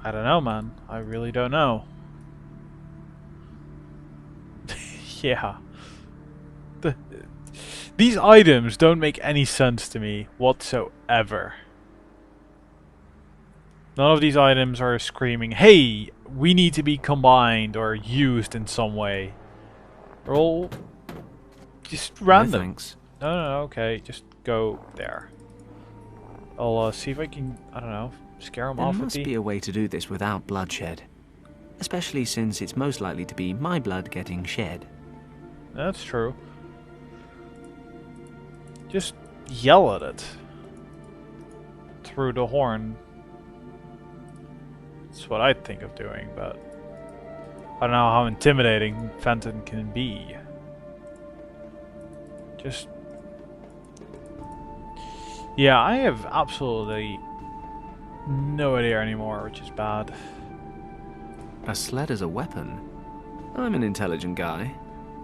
I don't know, man. I really don't know. Yeah. The, these items don't make any sense to me whatsoever. None of these items are screaming, hey, we need to be combined or used in some way. They're all just random. No thanks. No, okay, just go there. I'll see if I can, I don't know, scare them off There with must be a way to do this without bloodshed. Especially since it's most likely to be my blood getting shed. That's true. Just yell at it. Through the horn. That's what I'd think of doing, but I don't know how intimidating Fenton can be. Just... Yeah, I have absolutely no idea anymore, which is bad. A sled as a weapon? I'm an intelligent guy.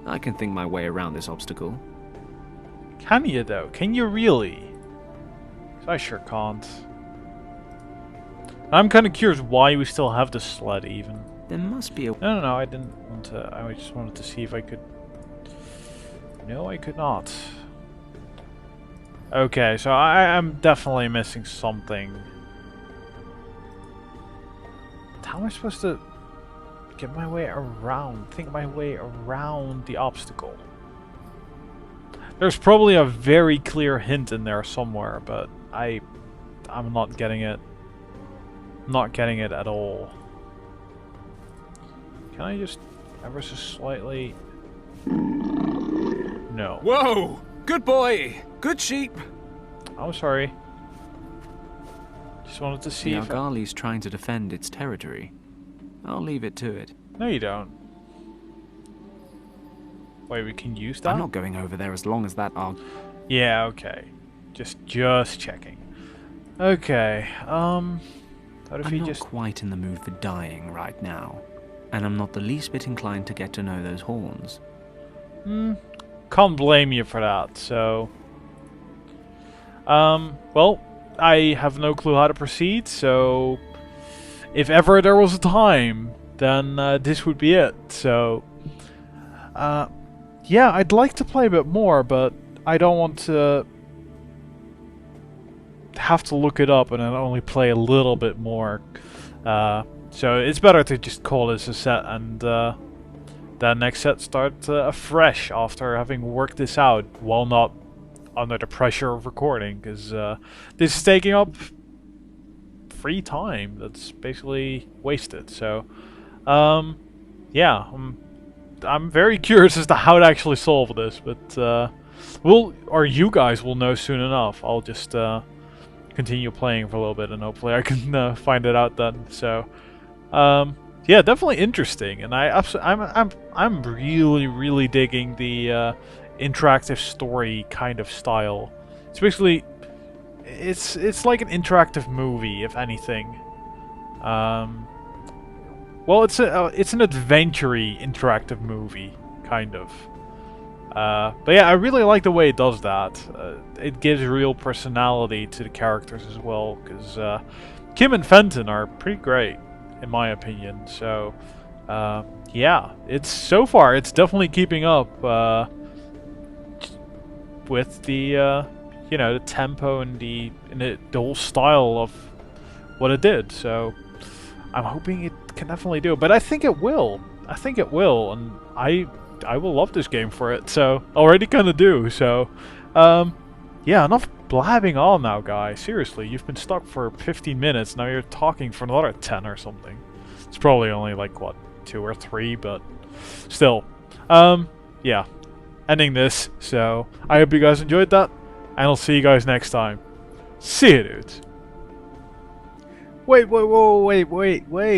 I can think my way around this obstacle. Can you though? Can you really? 'Cause I sure can't. I'm kind of curious why we still have the sled even. There must be a... No, I didn't want to. I just wanted to see if I could... No, I could not. Okay, so I'm definitely missing something. How am I supposed to get my way around? Think my way around the obstacle? There's probably a very clear hint in there somewhere, but I'm not getting it. I'm not getting it at all. Can I just ever so slightly... No. Whoa! Good boy! Good sheep! I'm sorry. Just wanted to see The if... Argali's trying to defend its territory. I'll leave it to it. No, you don't. Wait, we can use that? I'm not going over there as long as that Yeah, okay. Just checking. Okay, what if I'm he not just... quite in the mood for dying right now. And I'm not the least bit inclined to get to know those horns. Can't blame you for that, so... well, I have no clue how to proceed, so... If ever there was a time, then this would be it, so... yeah, I'd like to play a bit more, but I don't want to... have to look it up and then only play a little bit more. So it's better to just call this a set and that next set start afresh after having worked this out while not under the pressure of recording, because this is taking up free time that's basically wasted. So yeah, I'm very curious as to how to actually solve this, but you guys will know soon enough. I'll just continue playing for a little bit and hopefully I can find it out then. So yeah, definitely interesting, and I'm really digging the interactive story kind of style. It's basically it's like an interactive movie, if anything. Well, it's an adventure-y interactive movie, kind of. But yeah, I really like the way it does that. It gives real personality to the characters as well, because Kim and Fenton are pretty great, in my opinion. So yeah, so far it's definitely keeping up with the you know, the tempo and the whole style of what it did. So I'm hoping it can definitely do it, but I think it will. I think it will, and I will love this game for it. So already kind of do. So yeah, enough blabbing on now, guys. Seriously, you've been stuck for 15 minutes. Now you're talking for another 10 or something. It's probably only like what, 2 or 3, but still. Yeah, ending this. So I hope you guys enjoyed that, and I'll see you guys next time. See you, dudes. Wait,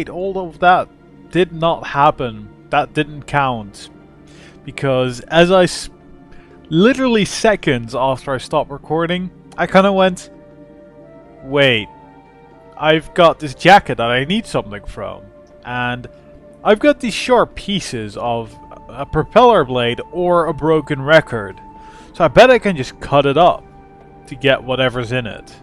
all of that did not happen. That didn't count. Because as literally seconds after I stopped recording, I kind of went, wait, I've got this jacket that I need something from, and I've got these sharp pieces of a propeller blade or a broken record, so I bet I can just cut it up to get whatever's in it.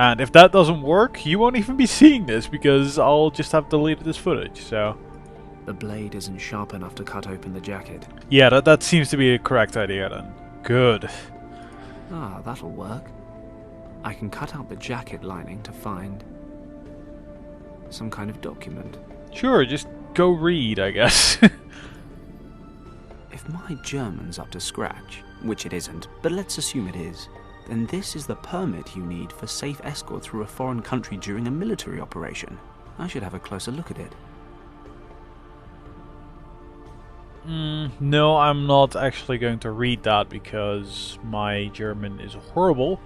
And if that doesn't work, you won't even be seeing this because I'll just have deleted this footage, so... The blade isn't sharp enough to cut open the jacket. Yeah, that seems to be a correct idea then. Good. Ah, that'll work. I can cut out the jacket lining to find some kind of document. Sure, just go read, I guess. If my German's up to scratch, which it isn't, but let's assume it is, then this is the permit you need for safe escort through a foreign country during a military operation. I should have a closer look at it. No, I'm not actually going to read that because my German is horrible.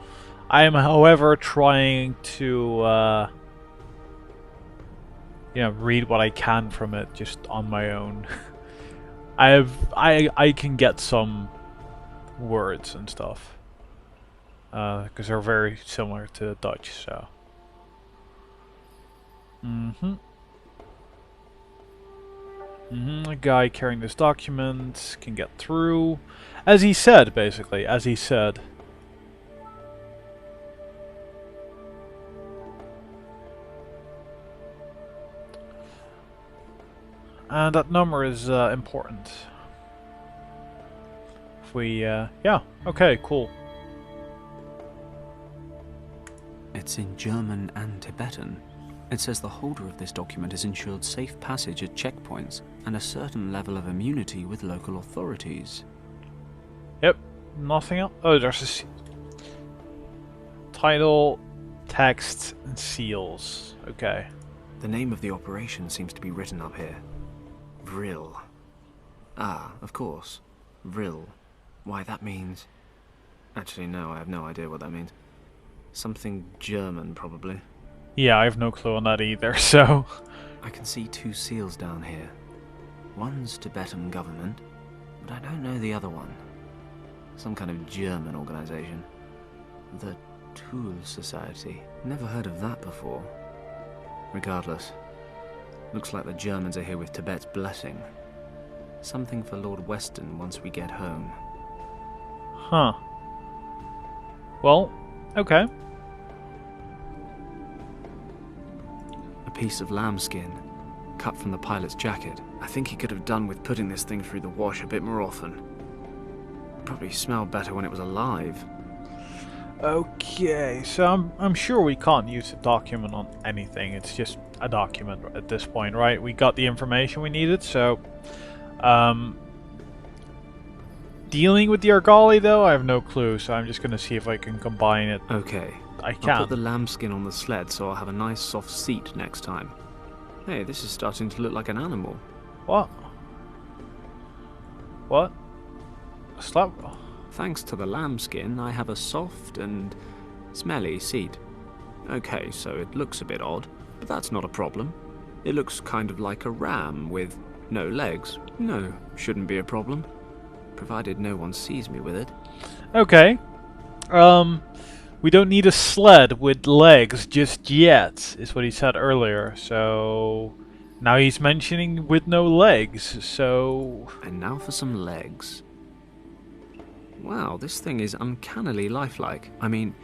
I am, however, trying to, read what I can from it just on my own. I can get some words and stuff because they're very similar to Dutch. So. A guy carrying this document can get through, as he said, basically, as he said. And that number is important. If we, yeah, okay, cool. It's in German and Tibetan. It says the holder of this document is ensured safe passage at checkpoints and a certain level of immunity with local authorities. Yep, nothing else. Oh, there's a title, text, and seals. Okay. The name of the operation seems to be written up here. Vril. Ah, of course. Vril. Why, that means... Actually, no, I have no idea what that means. Something German, probably. Yeah, I have no clue on that either, so... I can see two seals down here. One's Tibetan government, but I don't know the other one. Some kind of German organization. The Tool Society. Never heard of that before. Regardless, looks like the Germans are here with Tibet's blessing. Something for Lord Weston once we get home. Huh. Well, okay. A piece of lambskin, cut from the pilot's jacket. I think he could have done with putting this thing through the wash a bit more often. Probably smelled better when it was alive. Okay, so I'm sure we can't use a document on anything. It's just a document at this point, right? We got the information we needed, so... dealing with the Argali, though, I have no clue, so I'm just going to see if I can combine it. Okay. I can. I'll put the lambskin on the sled so I'll have a nice soft seat next time. Hey, this is starting to look like an animal. What? What? A slap? Thanks to the lambskin, I have a soft and smelly seat. Okay, so it looks a bit odd, but that's not a problem. It looks kind of like a ram with no legs. No, shouldn't be a problem. Provided no one sees me with it. Okay. We don't need a sled with legs just yet, is what he said earlier. So now he's mentioning with no legs, so... And now for some legs. Wow, this thing is uncannily lifelike. I mean,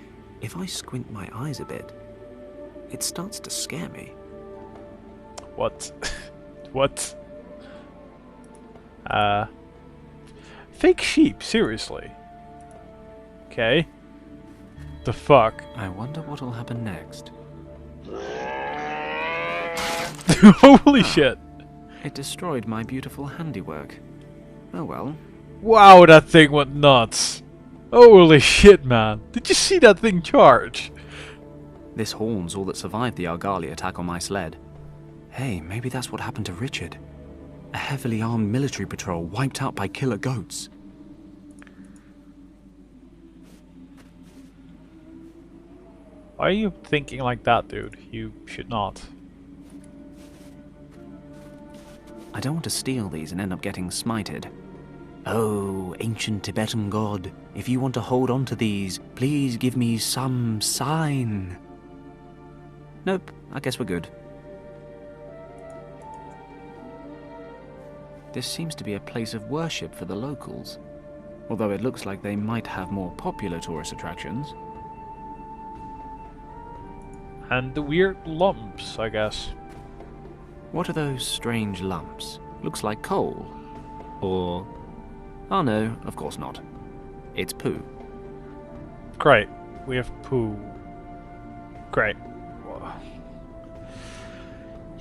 if I squint my eyes a bit, it starts to scare me. What? What? Fake sheep, seriously. Okay. The fuck? I wonder what'll happen next. Holy shit. It destroyed my beautiful handiwork. Oh well. Wow, that thing went nuts. Holy shit, man. Did you see that thing charge? This horn's all that survived the Argali attack on my sled. Hey, maybe that's what happened to Richard. A heavily armed military patrol wiped out by killer goats. Why are you thinking like that, dude? You should not. I don't want to steal these and end up getting smited. Oh, ancient Tibetan god, if you want to hold on to these, please give me some sign. Nope, I guess we're good. This seems to be a place of worship for the locals, although it looks like they might have more popular tourist attractions. And the weird lumps, I guess. What are those strange lumps? Looks like coal. Or... oh no, of course not. It's poo. Great. We have poo. Great.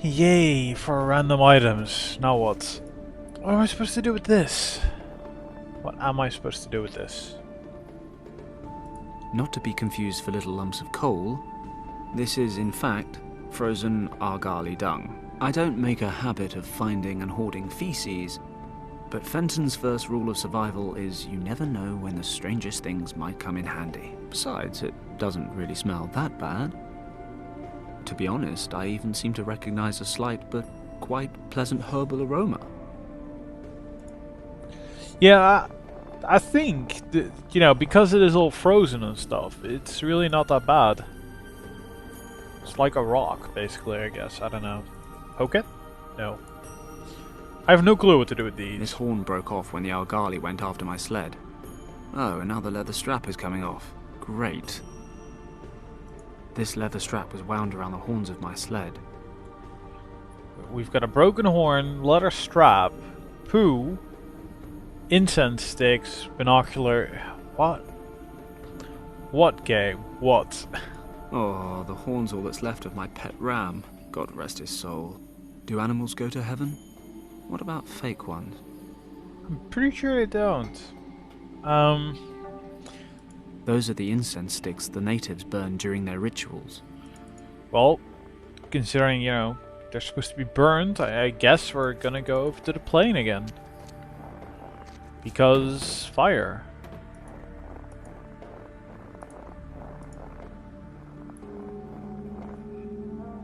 Yay for random items. Now what? What am I supposed to do with this? What am I supposed to do with this? Not to be confused for little lumps of coal, this is in fact frozen Argali dung. I don't make a habit of finding and hoarding feces, but Fenton's first rule of survival is you never know when the strangest things might come in handy. Besides, it doesn't really smell that bad. To be honest, I even seem to recognize a slight but quite pleasant herbal aroma. Yeah, I think, you know, because it is all frozen and stuff, it's really not that bad. It's like a rock, basically, I guess. I don't know. Poke it? No. I have no clue what to do with these. This horn broke off when the Argali went after my sled. Oh, and now the leather strap is coming off. Great. This leather strap was wound around the horns of my sled. We've got a broken horn, leather strap, poo, incense sticks, binocular... What? What game? What? Oh, the horn's all that's left of my pet ram. God rest his soul. Do animals go to heaven? What about fake ones? I'm pretty sure they don't. Those are the incense sticks the natives burn during their rituals. Well, considering, you know, they're supposed to be burned, I guess we're gonna go over to the plane again. Because fire.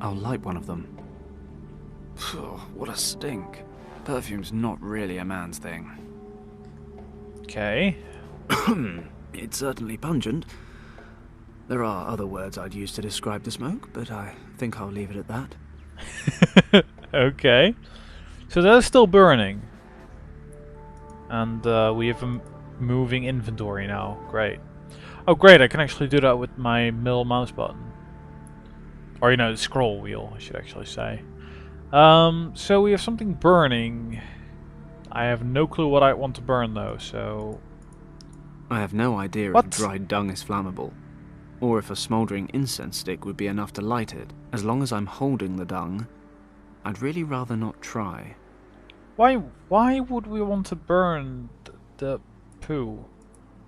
I'll light one of them. What a stink. Perfume's not really a man's thing. Okay. It's certainly pungent. There are other words I'd use to describe the smoke, but I think I'll leave it at that. Okay. So that's still burning. And we have a moving inventory now. Great. Oh great, I can actually do that with my middle mouse button. Or, you know, the scroll wheel, I should actually say. So we have something burning. I have no clue what I want to burn though, so... I have no idea What? if dried dung is flammable, or if a smouldering incense stick would be enough to light it. As long as I'm holding the dung, I'd really rather not try. Why would we want to burn the poo?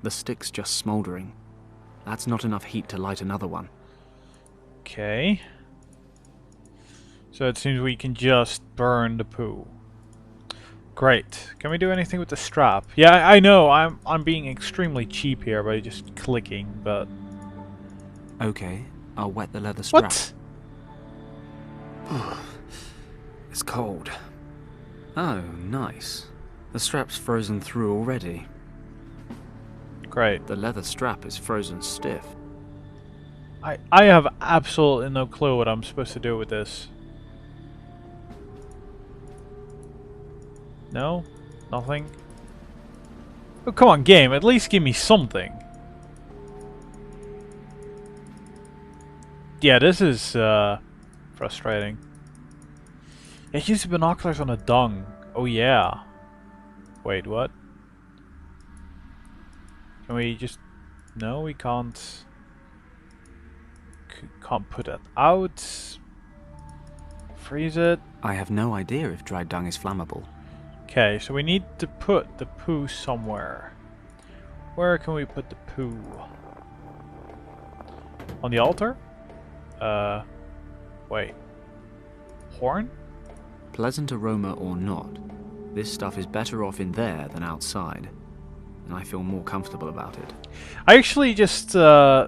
The stick's just smouldering. That's not enough heat to light another one. Okay. So it seems we can just burn the poo. Great. Can we do anything with the strap? Yeah, I know. I'm being extremely cheap here by just clicking, but Okay, I'll wet the leather strap. what? It's cold. Oh, nice. The strap's frozen through already. Great. The leather strap is frozen stiff. I have absolutely no clue what I'm supposed to do with this. No? Nothing? Oh, come on, game. At least give me something. Yeah, this is frustrating. Yeah, use the binoculars on the dung. Oh yeah. Wait, what? Can we just... No, we can't... Can't put it out. Freeze it. I have no idea if dried dung is flammable. Okay, so we need to put the poo somewhere. Where can we put the poo? On the altar? Wait. Horn? Pleasant aroma or not, this stuff is better off in there than outside, and I feel more comfortable about it. I actually just, no,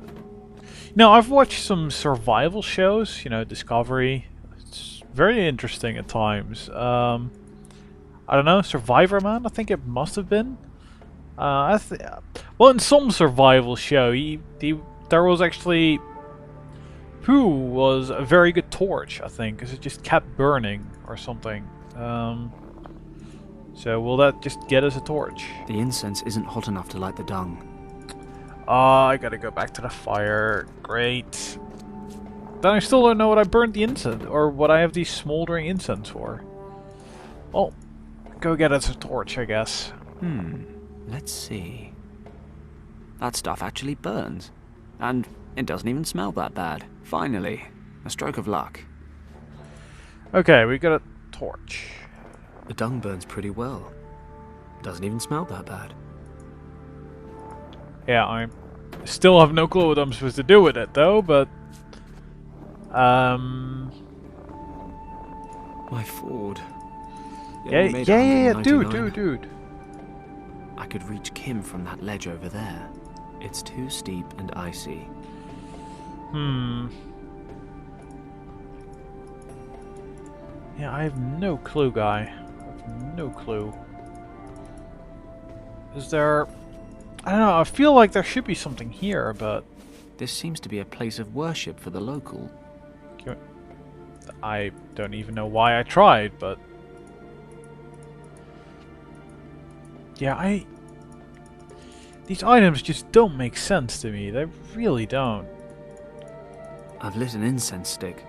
I've watched some survival shows, you know, Discovery. It's very interesting at times. I don't know, Survivor Man, I think it must have been. Well, in some survival show, there was actually... Poo was a very good torch, I think, because it just kept burning or something. So will that just get us a torch? The incense isn't hot enough to light the dung. I gotta go back to the fire. Great. then I still don't know what I burned the incense, or what I have these smoldering incense for. Well, go get us a torch, I guess. Let's see. That stuff actually burns. And it doesn't even smell that bad. Finally, a stroke of luck. Okay, we got a torch. The dung burns pretty well. Doesn't even smell that bad. Yeah, I still have no clue what I'm supposed to do with it, though, but... My Ford. Yeah, dude. I could reach Kim from that ledge over there. It's too steep and icy. Yeah, I have no clue, guy. I have no clue. Is there... I don't know, I feel like there should be something here, but... This seems to be a place of worship for the local. I don't even know why I tried, but... Yeah, these items just don't make sense to me. They really don't. I've lit an incense stick.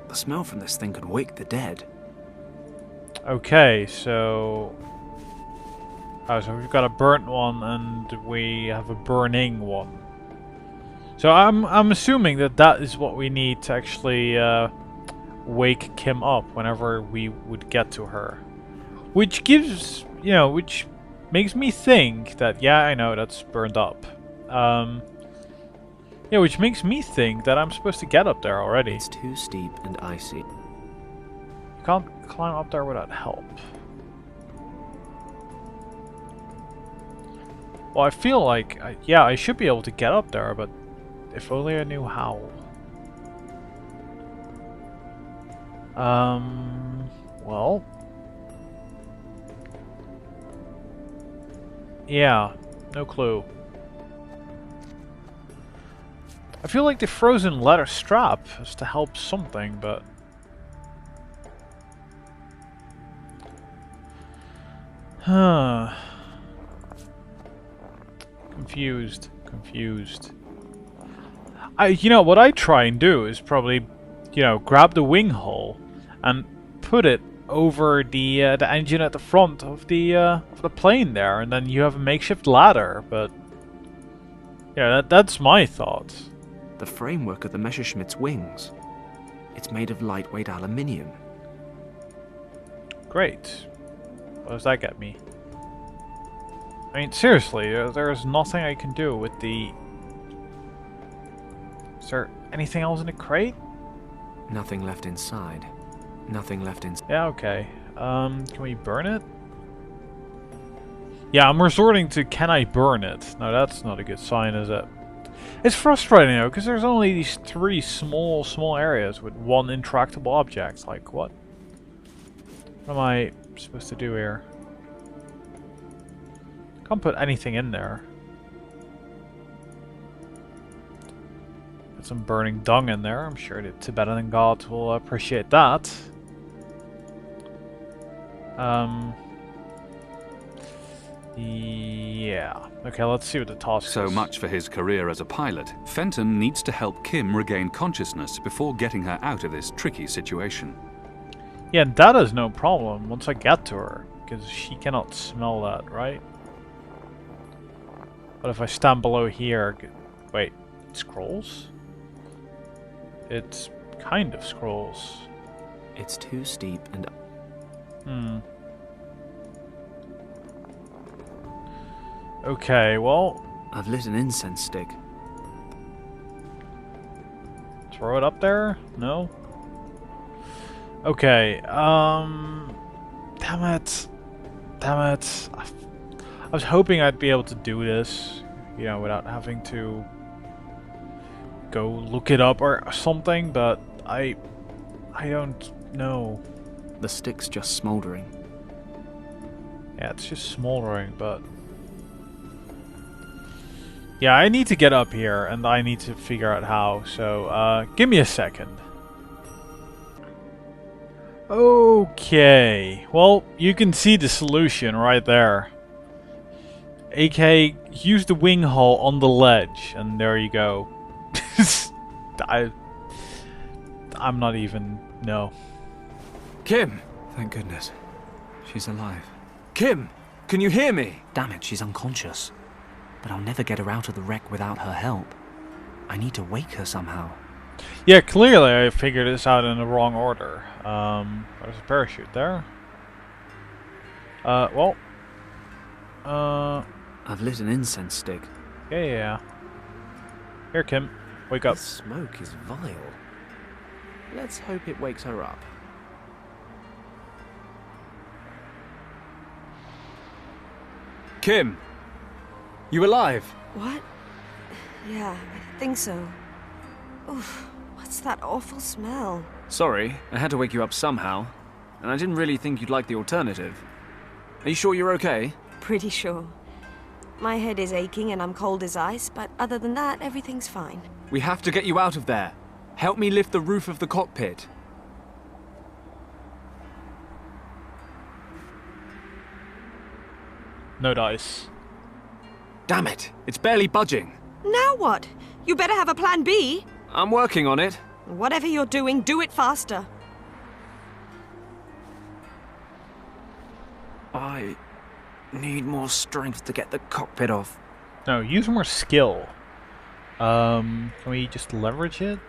The smell from this thing could wake the dead. Okay, so... Oh, so we've got a burnt one and we have a burning one. So I'm assuming that that is what we need to actually wake Kim up whenever we would get to her. Which gives, you know, which makes me think that, yeah, I know, that's burned up. Yeah, which makes me think that I'm supposed to get up there already. It's too steep and icy. You can't climb up there without help. Well, I feel like, yeah, I should be able to get up there, but if only I knew how. Well... Yeah, no clue. I feel like the frozen leather strap is to help something, but... Huh. Confused. You know, what I try and do is probably, you know, grab the wing hole and put it over the engine at the front of the plane there, and then you have a makeshift ladder. But yeah, that's my thoughts. The framework of the Messerschmitt's wings. It's made of lightweight aluminium. Great. What does that get me? I mean, seriously, there's nothing I can do with the... Is there anything else in the crate? Nothing left inside. Nothing left inside. Yeah, okay. Can we burn it? Yeah, I'm resorting to can I burn it? No, that's not a good sign, is it? It's frustrating though, because there's only these three small areas with one intractable object. Like, what? What am I supposed to do here? Can't put anything in there. Put some burning dung in there. I'm sure the Tibetan gods will appreciate that. Yeah. Okay, let's see what the task is. So much for his career as a pilot. Fenton needs to help Kim regain consciousness before getting her out of this tricky situation. Yeah, that is no problem once I get to her, because she cannot smell that, right? But if I stand below here... Wait, it scrolls? It's kind of scrolls. It's too steep and... Okay, well... I've lit an incense stick. Throw it up there? No? Okay, damn it. I was hoping I'd be able to do this, you know, without having to go look it up or something, but I don't know. The stick's just smoldering. Yeah, it's just smoldering, but... Yeah, I need to get up here, and I need to figure out how, so, give me a second. Okay, well, you can see the solution right there. AK, use the wing hole on the ledge, and there you go. I'm not even... No. Kim! Thank goodness. She's alive. Kim, can you hear me? Damn it, she's unconscious. But I'll never get her out of the wreck without her help. I need to wake her somehow. Yeah, clearly I figured this out in the wrong order. There's a parachute there. Well... I've lit an incense stick. Yeah. Here, Kim. Wake up. The smoke is vile. Let's hope it wakes her up. Kim! You alive? What? Yeah, I think so. Oof, what's that awful smell? Sorry, I had to wake you up somehow. And I didn't really think you'd like the alternative. Are you sure you're okay? Pretty sure. My head is aching and I'm cold as ice, but other than that, everything's fine. We have to get you out of there. Help me lift the roof of the cockpit. No dice. Damn it, it's barely budging. Now what? You better have a plan B. I'm working on it. Whatever you're doing, do it faster. I need more strength to get the cockpit off. No, use more skill. Can we just leverage it?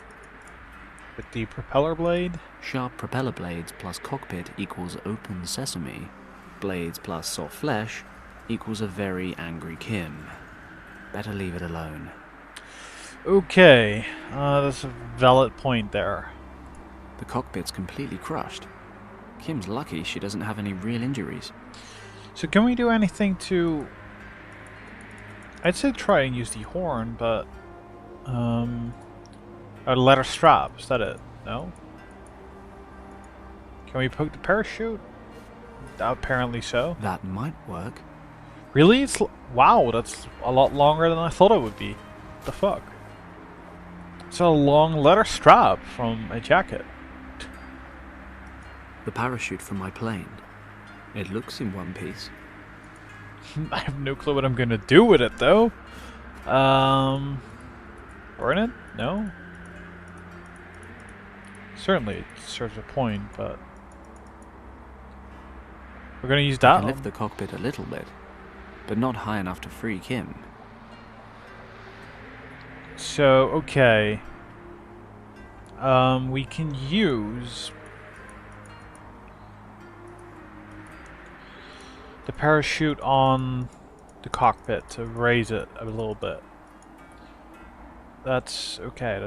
With the propeller blade? Sharp propeller blades plus cockpit equals open sesame. Blades plus soft flesh equals a very angry Kim. Better leave it alone. Okay, that's a valid point there. The cockpit's completely crushed. Kim's lucky she doesn't have any real injuries. So can we do anything to... I'd say try and use the horn, but... a leather strap, is that it? No? Can we poke the parachute? Apparently so. That might work. Really? Wow, that's a lot longer than I thought it would be. What the fuck? It's a long leather strap from a jacket. The parachute from my plane. It looks in one piece. I have no clue what I'm gonna do with it though. Burn it? No? Certainly it serves a point, but... We're gonna use I that can one. lift the cockpit a little bit, but not high enough to free Kim. So, okay. We can use... the parachute on the cockpit to raise it a little bit. That's okay.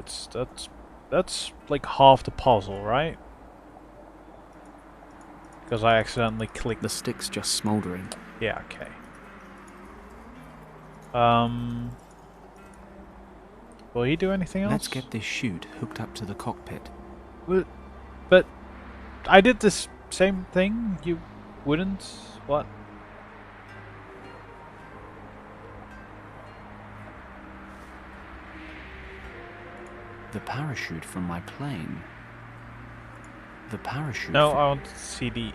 That's like half the puzzle, right? Because I accidentally clicked. The stick's just smoldering. Yeah. Okay. Will he do anything else? Let's get this chute hooked up to the cockpit. But I did this same thing. You wouldn't? What? The parachute from my plane. The parachute. No, I want to see the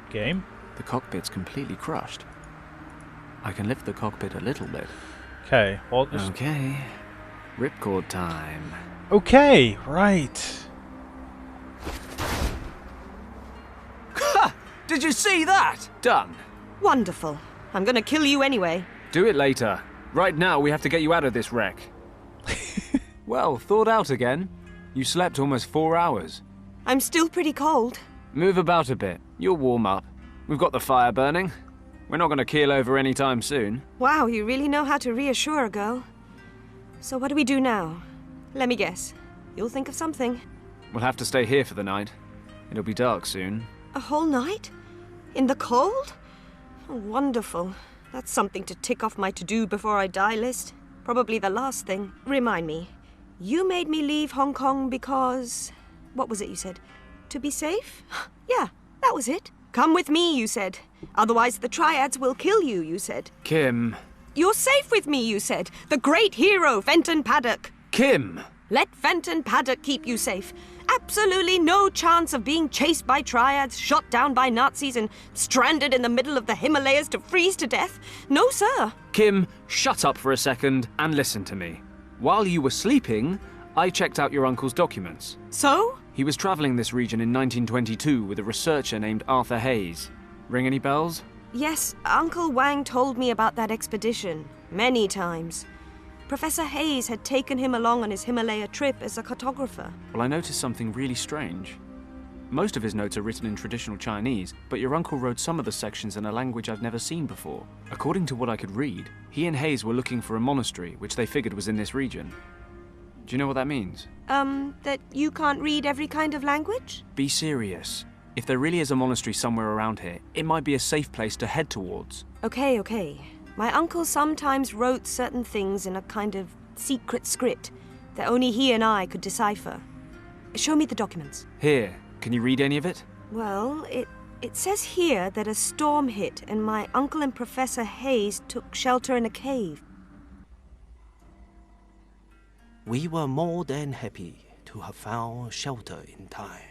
game. The cockpit's completely crushed. I can lift the cockpit a little bit. Okay, well, just... Okay. Ripcord time. Okay, right. Ha! Did you see that? Done. Wonderful. I'm gonna kill you anyway. Do it later. Right now, we have to get you out of this wreck. Well, thawed out again. You slept almost 4 hours. I'm still pretty cold. Move about a bit. You'll warm up. We've got the fire burning. We're not going to keel over anytime soon. Wow, you really know how to reassure a girl. So what do we do now? Let me guess. You'll think of something. We'll have to stay here for the night. It'll be dark soon. A whole night? In the cold? Oh, wonderful. That's something to tick off my to-do before I die list. Probably the last thing. Remind me. You made me leave Hong Kong because... What was it you said? To be safe? Yeah, that was it. Come with me, you said. Otherwise the Triads will kill you, you said. Kim. You're safe with me, you said. The great hero, Fenton Paddock. Kim! Let Fenton Paddock keep you safe. Absolutely no chance of being chased by Triads, shot down by Nazis, and stranded in the middle of the Himalayas to freeze to death. No, sir. Kim, shut up for a second and listen to me. While you were sleeping, I checked out your uncle's documents. So? He was traveling this region in 1922 with a researcher named Arthur Hayes. Ring any bells? Yes, Uncle Wang told me about that expedition. Many times. Professor Hayes had taken him along on his Himalaya trip as a cartographer. Well, I noticed something really strange. Most of his notes are written in traditional Chinese, but your uncle wrote some of the sections in a language I've never seen before. According to what I could read, he and Hayes were looking for a monastery, which they figured was in this region. Do you know what that means? That you can't read every kind of language? Be serious. If there really is a monastery somewhere around here, it might be a safe place to head towards. Okay. My uncle sometimes wrote certain things in a kind of secret script that only he and I could decipher. Show me the documents. Here, can you read any of it? Well, it says here that a storm hit and my uncle and Professor Hayes took shelter in a cave. We were more than happy to have found shelter in time.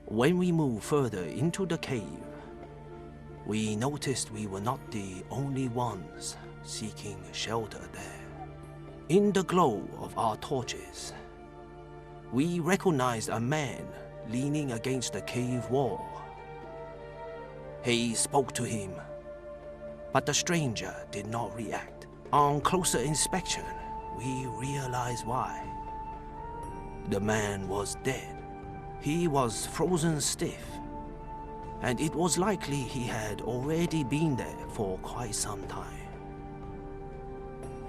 When we moved further into the cave, we noticed we were not the only ones seeking shelter there. In the glow of our torches, we recognized a man leaning against the cave wall. Hayes spoke to him, but the stranger did not react. On closer inspection, we realized why. The man was dead. He was frozen stiff, and it was likely he had already been there for quite some time.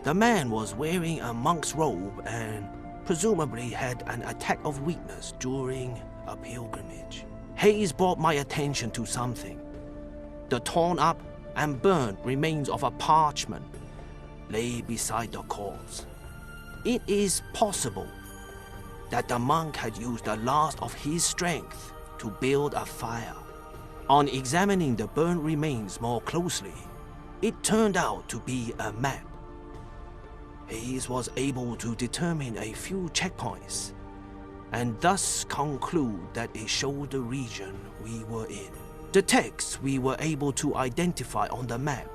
The man was wearing a monk's robe and presumably had an attack of weakness during a pilgrimage. Hayes brought my attention to something. The torn up and burnt remains of a parchment lay beside the corpse. It is possible that the monk had used the last of his strength to build a fire. On examining the burnt remains more closely, it turned out to be a map. Hayes was able to determine a few checkpoints, and thus conclude that it showed the region we were in. The texts we were able to identify on the map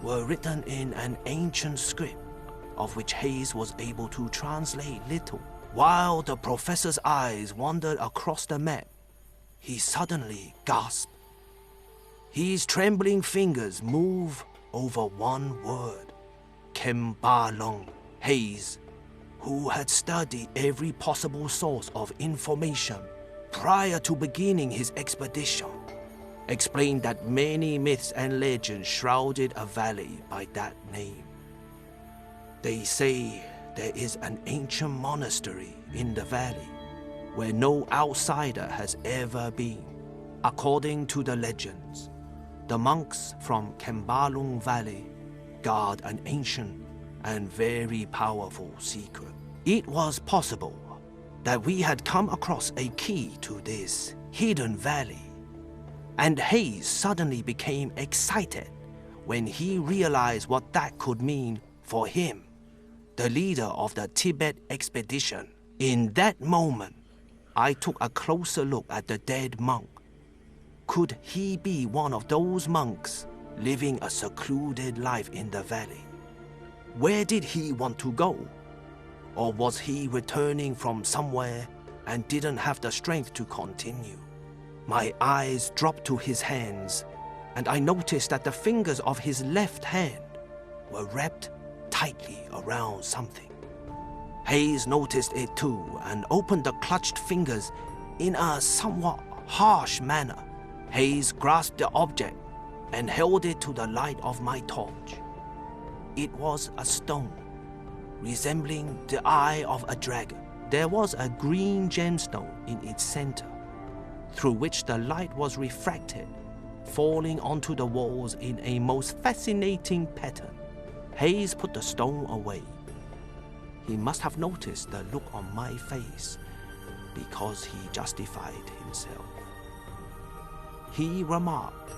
were written in an ancient script, of which Hayes was able to translate little. While the professor's eyes wandered across the map, he suddenly gasped. His trembling fingers moved over one word, Kembalong. Hayes, who had studied every possible source of information prior to beginning his expedition, explained that many myths and legends shrouded a valley by that name. They say there is an ancient monastery in the valley where no outsider has ever been. According to the legends, the monks from Kembalong Valley guard an ancient and very powerful secret. It was possible that we had come across a key to this hidden valley, and Hayes suddenly became excited when he realized what that could mean for him, the leader of the Tibet expedition. In that moment, I took a closer look at the dead monk. Could he be one of those monks living a secluded life in the valley? Where did he want to go? Or was he returning from somewhere and didn't have the strength to continue? My eyes dropped to his hands, and I noticed that the fingers of his left hand were wrapped tightly around something. Hayes noticed it too and opened the clutched fingers in a somewhat harsh manner. Hayes grasped the object and held it to the light of my torch. It was a stone, resembling the eye of a dragon. There was a green gemstone in its center, through which the light was refracted, falling onto the walls in a most fascinating pattern. Hayes put the stone away. He must have noticed the look on my face, because he justified himself. He remarked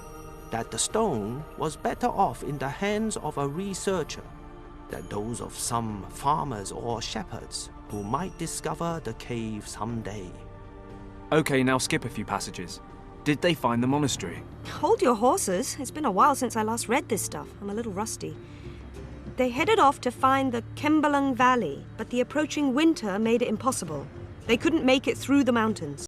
that the stone was better off in the hands of a researcher than those of some farmers or shepherds who might discover the cave someday. Okay, now skip a few passages. Did they find the monastery? Hold your horses. It's been a while since I last read this stuff. I'm a little rusty. They headed off to find the Kembalung Valley, but the approaching winter made it impossible. They couldn't make it through the mountains.